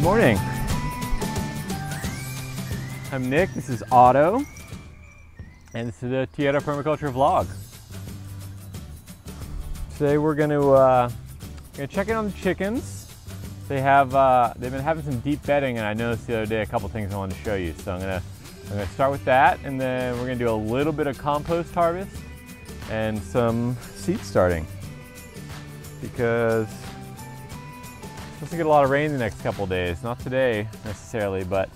Morning. I'm Nick, this is Otto, and this is the Tierra Permaculture vlog. Today we're gonna check in on the chickens. They've been having some deep bedding, and I noticed the other day a couple things I wanted to show you. So I'm gonna start with that, and then we're gonna do a little bit of compost harvest and some seed starting, because we're supposed to get a lot of rain the next couple of days. Not today necessarily, but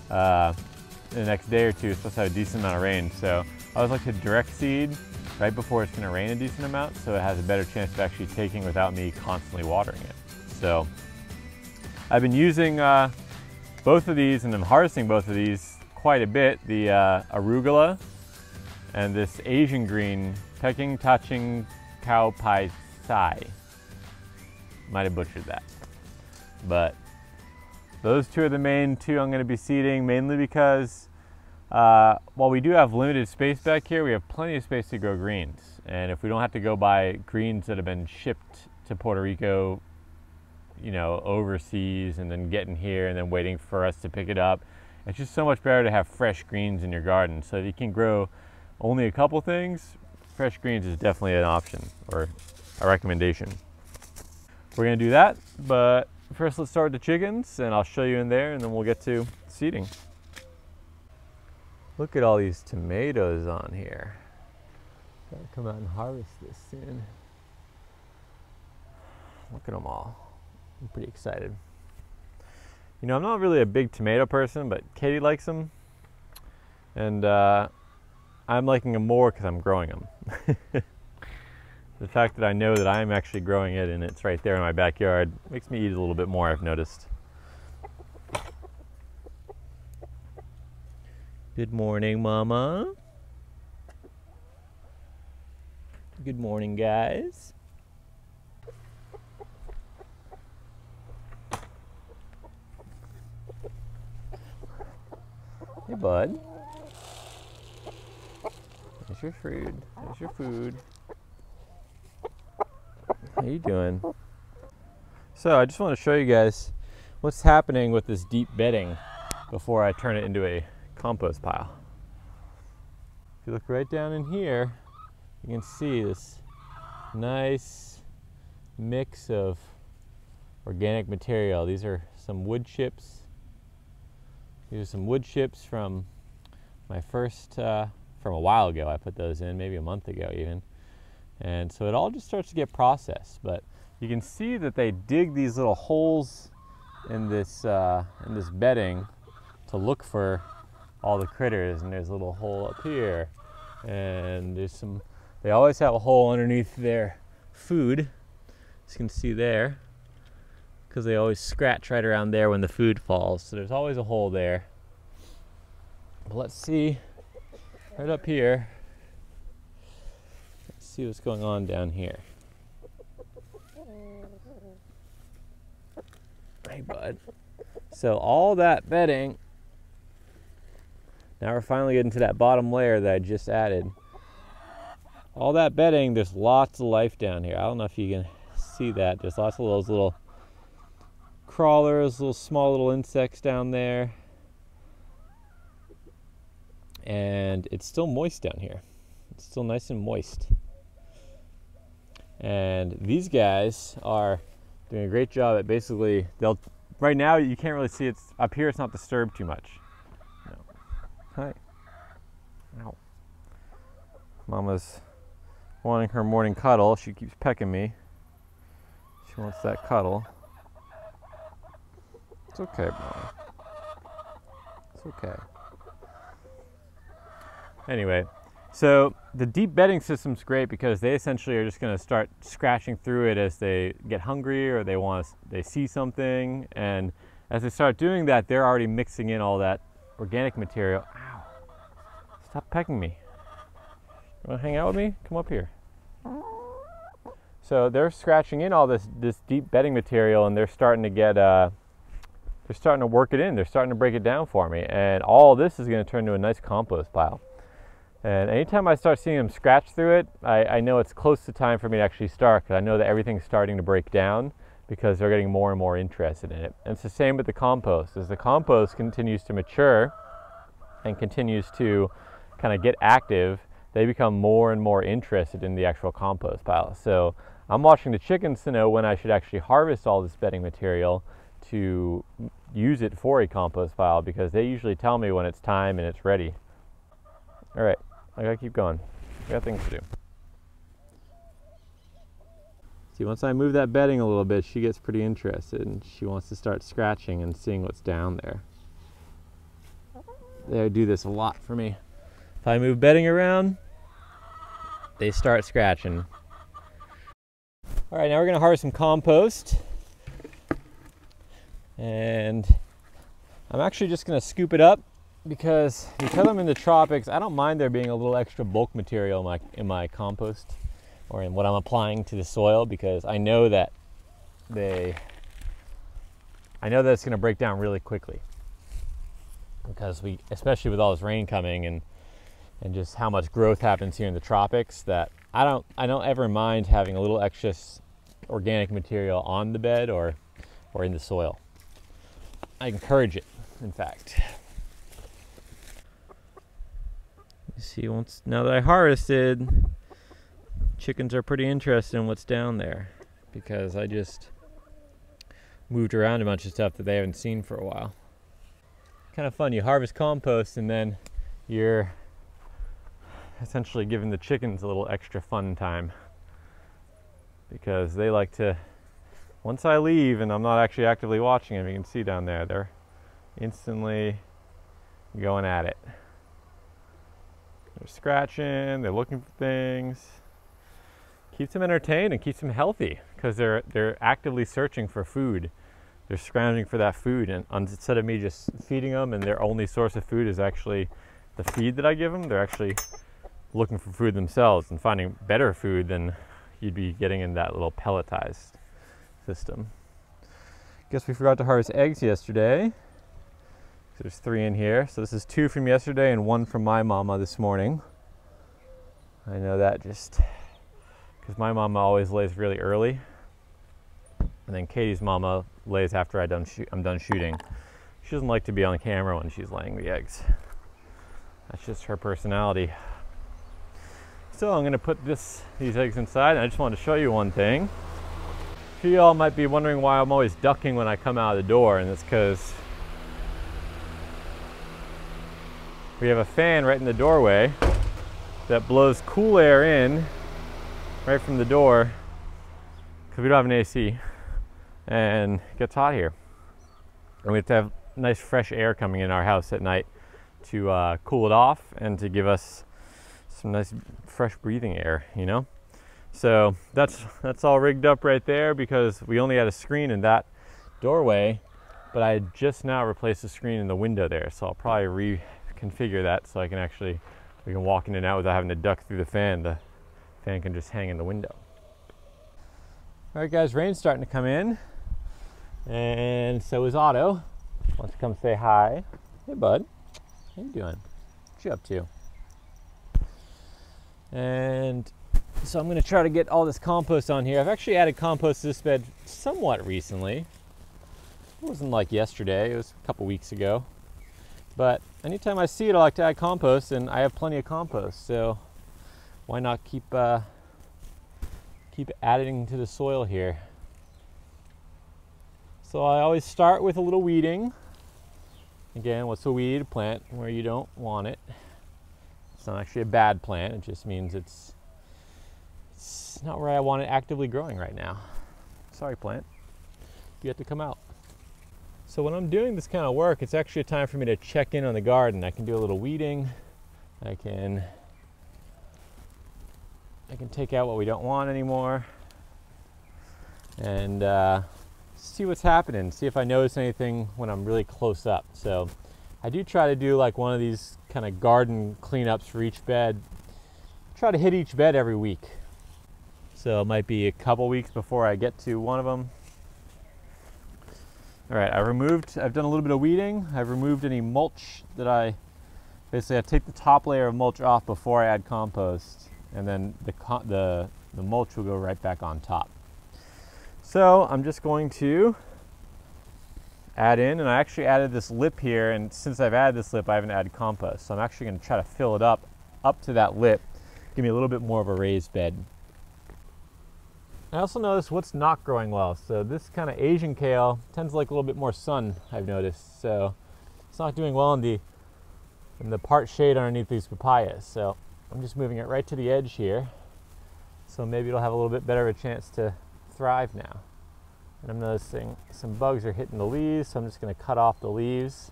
in the next day or two, it's supposed to have a decent amount of rain. So I always like to direct seed right before it's going to rain a decent amount, so it has a better chance of actually taking without me constantly watering it. So I've been using both of these, and I'm harvesting both of these quite a bit. The Arugula and this Asian green, Peking Taching Cow Pai Sai. Might have butchered that. But those two are the main two I'm going to be seeding, mainly because while we do have limited space back here, we have plenty of space to grow greens. And if we don't have to go buy greens that have been shipped to Puerto Rico, you know, overseas, and then getting here and then waiting for us to pick it up, it's just so much better to have fresh greens in your garden. So if you can grow only a couple things, fresh greens is definitely an option or a recommendation. We're going to do that, but first let's start with the chickens, and I'll show you in there, and then we'll get to seeding. Look at all these tomatoes on here. Gotta come out and harvest this soon. Look at them all. I'm pretty excited. You know, I'm not really a big tomato person, but Katie likes them, and I'm liking them more because I'm growing them. The fact that I know that I'm actually growing it and it's right there in my backyard makes me eat a little bit more, I've noticed. Good morning, Mama. Good morning, guys. Hey, bud. There's your food. There's your food. How you doing? So I just want to show you guys what's happening with this deep bedding before I turn it into a compost pile. If you look right down in here, you can see this nice mix of organic material. These are some wood chips. These are some wood chips from my first, from a while ago. I put those in, maybe a month ago even. And so it all just starts to get processed, but you can see that they dig these little holes in this bedding to look for all the critters. And there's a little hole up here, and there's some. They always have a hole underneath their food, as you can see there, because they always scratch right around there when the food falls. So there's always a hole there. But let's see right up here. See what's going on down here. Hey, bud. So all that bedding, now we're finally getting to that bottom layer that I just added. All that bedding, there's lots of life down here. I don't know if you can see that. There's lots of those little crawlers, little small little insects down there. And it's still moist down here. It's still nice and moist. And these guys are doing a great job at basically, right now you can't really see, it's up here, it's not disturbed too much. No. Hi. Ow. Mama's wanting her morning cuddle. She keeps pecking me. She wants that cuddle. It's okay, Mama. It's okay. Anyway. So the deep bedding system's great because they essentially are just going to start scratching through it as they get hungry or they see something, and as they start doing that, they're already mixing in all that organic material. Ow! Stop pecking me. You want to hang out with me? Come up here. So they're scratching in all this deep bedding material, and they're starting to get they're starting to work it in. They're starting to break it down for me, and all this is going to turn into a nice compost pile. And anytime I start seeing them scratch through it, I know it's close to time for me to actually start, because I know that everything's starting to break down because they're getting more and more interested in it. And it's the same with the compost. As the compost continues to mature and continues to kind of get active, they become more and more interested in the actual compost pile. So I'm watching the chickens to know when I should actually harvest all this bedding material to use it for a compost pile, because they usually tell me when it's time and it's ready. All right, I gotta keep going. I got things to do. See, once I move that bedding a little bit, she gets pretty interested and she wants to start scratching and seeing what's down there. They do this a lot for me. If I move bedding around, they start scratching. All right, now we're gonna harvest some compost. And I'm actually just gonna scoop it up because I'm in the tropics, I don't mind there being a little extra bulk material in my compost or in what I'm applying to the soil, because I know that it's gonna break down really quickly. Because especially with all this rain coming and just how much growth happens here in the tropics, that I don't ever mind having a little extra organic material on the bed or in the soil. I encourage it, in fact. You see, now that I harvested, chickens are pretty interested in what's down there, because I just moved around a bunch of stuff that they haven't seen for a while. Kind of fun. You harvest compost and then you're essentially giving the chickens a little extra fun time, because they like to, once I leave and I'm not actually actively watching them, you can see down there, they're instantly going at it. They're scratching, they're looking for things. Keeps them entertained and keeps them healthy, because they're actively searching for food. They're scrounging for that food, and instead of me just feeding them and their only source of food is actually the feed that I give them, they're actually looking for food themselves and finding better food than you'd be getting in that little pelletized system. Guess we forgot to harvest eggs yesterday. There's 3 in here. So this is 2 from yesterday and 1 from my mama this morning. I know that just because my mama always lays really early. And then Katie's mama lays after I'm done shooting. She doesn't like to be on camera when she's laying the eggs. That's just her personality. So I'm going to put these eggs inside, and I just wanted to show you one thing. A few of y'all might be wondering why I'm always ducking when I come out of the door, and it's because we have a fan right in the doorway that blows cool air in right from the door, because we don't have an AC, and it gets hot here. And we have to have nice fresh air coming in our house at night to cool it off and to give us some nice fresh breathing air, you know? So that's all rigged up right there, because we only had a screen in that doorway, but I had just now replaced the screen in the window there, so I'll probably reconfigure that so we can walk in and out without having to duck through the fan. The fan can just hang in the window. All right, guys, rain's starting to come in, and so is Otto. Wants to come say hi. Hey, bud. How you doing? What you up to? And so I'm going to try to get all this compost on here. I've actually added compost to this bed somewhat recently. It wasn't like yesterday, it was a couple weeks ago. But anytime I see it, I like to add compost, and I have plenty of compost. So why not keep adding to the soil here? So I always start with a little weeding. Again, what's a weed? A plant where you don't want it. It's not actually a bad plant, it just means it's not where I want it actively growing right now. Sorry, plant. You have to come out. So when I'm doing this kind of work, it's actually a time for me to check in on the garden. I can do a little weeding. I can take out what we don't want anymore. And see what's happening, see if I notice anything when I'm really close up. So I do try to do like one of these kind of garden cleanups for each bed. Try to hit each bed every week. So it might be a couple weeks before I get to one of them. All right, I've done a little bit of weeding. I've removed any mulch that I take the top layer of mulch off before I add compost, and then the mulch will go right back on top. So I'm just going to add in, and I actually added this lip here, and since I've added this lip I haven't added compost, so I'm actually going to try to fill it up to that lip, give me a little bit more of a raised bed. I also noticed what's not growing well. So this kind of Asian kale tends to like a little bit more sun, I've noticed. So it's not doing well in the part shade underneath these papayas. So I'm just moving it right to the edge here. So maybe it'll have a little bit better of a chance to thrive now. And I'm noticing some bugs are hitting the leaves, so I'm just going to cut off the leaves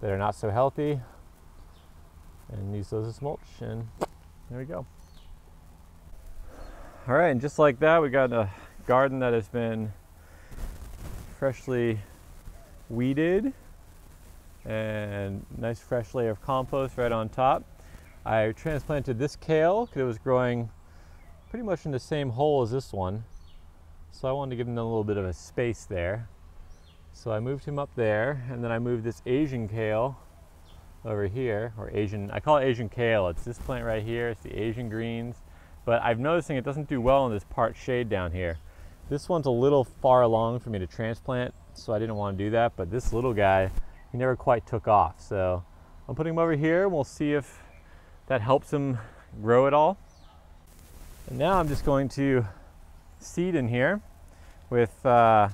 that are not so healthy and use those as mulch, and there we go. All right, and just like that, we got a garden that has been freshly weeded and nice fresh layer of compost right on top. I transplanted this kale because it was growing pretty much in the same hole as this one, so I wanted to give him a little bit of a space there. So I moved him up there, and then I moved this Asian kale over here, or Asian, I call it Asian kale. It's this plant right here, it's the Asian greens. But I'm noticing it doesn't do well in this part shade down here. This one's a little far along for me to transplant, so I didn't want to do that. But this little guy, he never quite took off. So I'm putting him over here, and we'll see if that helps him grow at all. And now I'm just going to seed in here with, I'm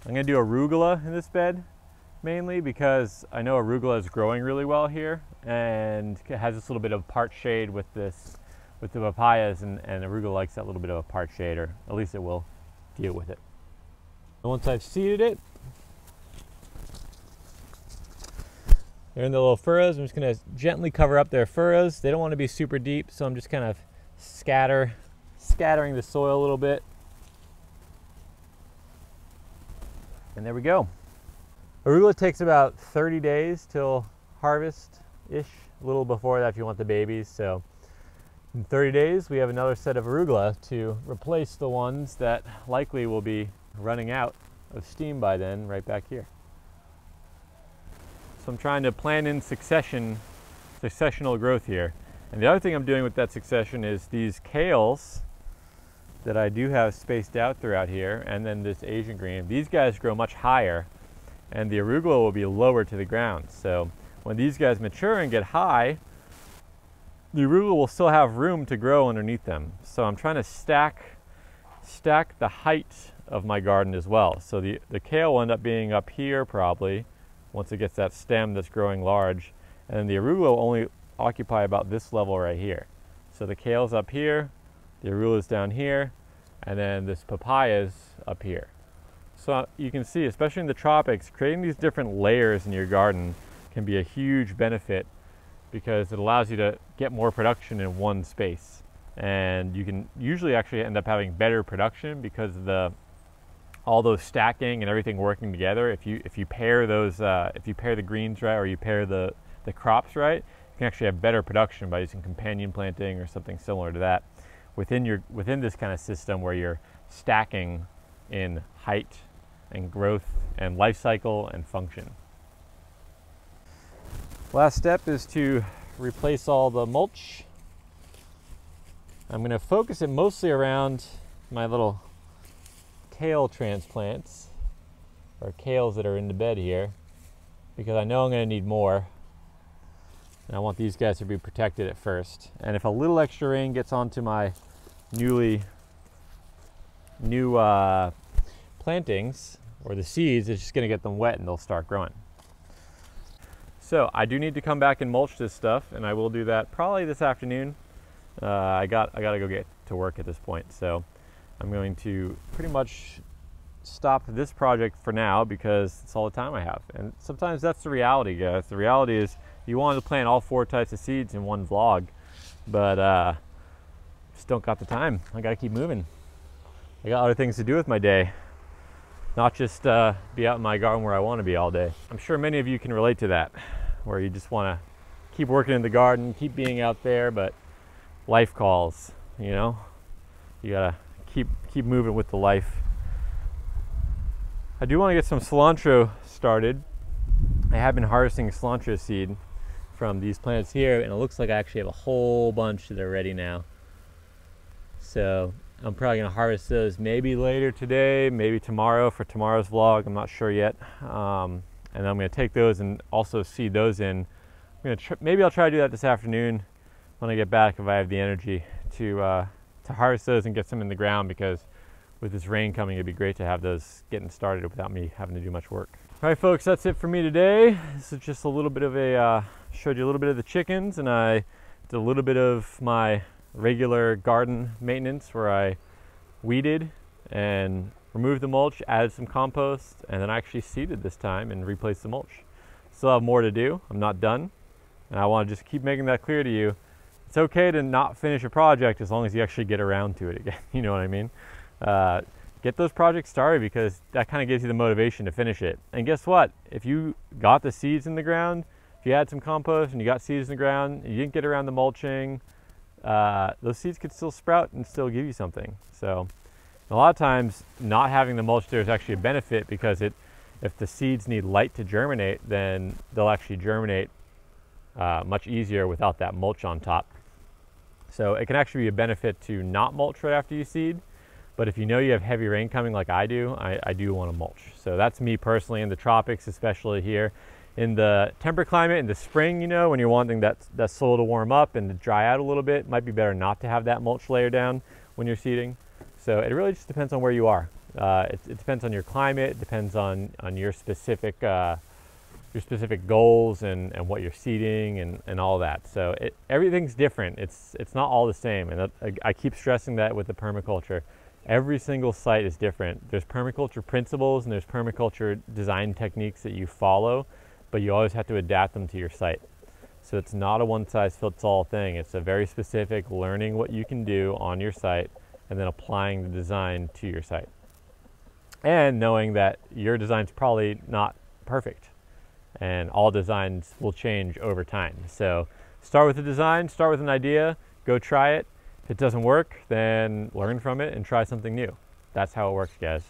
going to do arugula in this bed, mainly because I know arugula is growing really well here, and it has this little bit of part shade with the papayas, and arugula likes that little bit of a part shade, or at least it will deal with it. And once I've seeded it, they're in the little furrows. I'm just going to gently cover up their furrows. They don't want to be super deep, so I'm just kind of scattering the soil a little bit. And there we go. Arugula takes about 30 days till harvest-ish, a little before that if you want the babies. So in 30 days, we have another set of arugula to replace the ones that likely will be running out of steam by then, right back here. So I'm trying to plan in successional growth here. And the other thing I'm doing with that succession is these kales that I do have spaced out throughout here, and then this Asian green. These guys grow much higher, and the arugula will be lower to the ground. So when these guys mature and get high, the arugula will still have room to grow underneath them. So I'm trying to stack the height of my garden as well. So the kale will end up being up here probably, once it gets that stem that's growing large, and then the arugula will only occupy about this level right here. So the kale's up here, the arugula's down here, and then this papaya's up here. So you can see, especially in the tropics, creating these different layers in your garden can be a huge benefit, because it allows you to get more production in one space. And you can usually actually end up having better production because of all those stacking and everything working together. If you pair those, if you pair the greens right, or you pair the crops right, you can actually have better production by using companion planting or something similar to that within this kind of system where you're stacking in height and growth and life cycle and function. Last step is to replace all the mulch. I'm going to focus it mostly around my little kale transplants, or kales that are in the bed here, because I know I'm going to need more, and I want these guys to be protected at first. And if a little extra rain gets onto my new plantings, or the seeds, it's just going to get them wet and they'll start growing. So I do need to come back and mulch this stuff, and I will do that probably this afternoon. I got to go get to work at this point, so I'm going to pretty much stop this project for now because it's all the time I have. And sometimes that's the reality, guys. The reality is you wanted to plant all 4 types of seeds in one vlog, but just don't got the time. I got to keep moving. I got other things to do with my day, not just be out in my garden where I want to be all day. I'm sure many of you can relate to that, where you just want to keep working in the garden, keep being out there, but life calls, you know? You gotta keep moving with the life. I do want to get some cilantro started. I have been harvesting cilantro seed from these plants here, and it looks like I actually have a whole bunch that are ready now. So I'm probably gonna harvest those maybe later today, maybe tomorrow for tomorrow's vlog. I'm not sure yet. And then I'm gonna take those and also seed those in. Maybe I'll try to do that this afternoon when I get back if I have the energy to harvest those and get some in the ground, because with this rain coming, it'd be great to have those getting started without me having to do much work. All right, folks, that's it for me today. This is just a little bit of a, showed you a little bit of the chickens, and I did a little bit of my regular garden maintenance where I weeded and removed the mulch, added some compost, and then I actually seeded this time and replaced the mulch. Still have more to do. I'm not done. And I want to just keep making that clear to you. It's okay to not finish a project as long as you actually get around to it again. You know what I mean? Get those projects started, because that kind of gives you the motivation to finish it. And guess what? If you got the seeds in the ground, if you had some compost and you got seeds in the ground, and you didn't get around the mulching, those seeds could still sprout and still give you something. So a lot of times not having the mulch there is actually a benefit, because if the seeds need light to germinate, then they'll actually germinate much easier without that mulch on top. So it can actually be a benefit to not mulch right after you seed. But if you know you have heavy rain coming like I do, I do want to mulch. So that's me personally in the tropics, especially here. In the temperate climate, in the spring, you know, when you're wanting that soil to warm up and to dry out a little bit, it might be better not to have that mulch layer down when you're seeding. So it really just depends on where you are. It depends on your climate, it depends on your specific goals and what you're seeding and all that. So everything's different. It's not all the same. And I keep stressing that with the permaculture. Every single site is different. There's permaculture principles and there's permaculture design techniques that you follow, but you always have to adapt them to your site. So it's not a one-size-fits-all thing. It's a very specific learning what you can do on your site and then applying the design to your site. And knowing that your design's probably not perfect, and all designs will change over time. So start with a design, start with an idea, go try it. If it doesn't work, then learn from it and try something new. That's how it works, guys.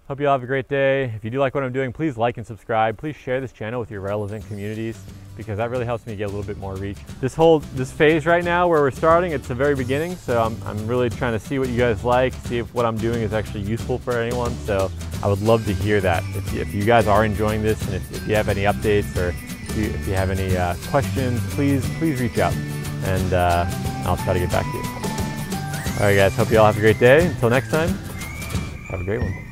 Hope you all have a great day. If you do like what I'm doing, please like and subscribe. Please share this channel with your relevant communities, because that really helps me get a little bit more reach. This phase right now where we're starting, it's the very beginning, so I'm really trying to see what you guys like, see if what I'm doing is actually useful for anyone. So I would love to hear that. If you guys are enjoying this, and if you have any updates, or if you have any questions, please reach out, and I'll try to get back to you. All right, guys, hope you all have a great day. Until next time, have a great one.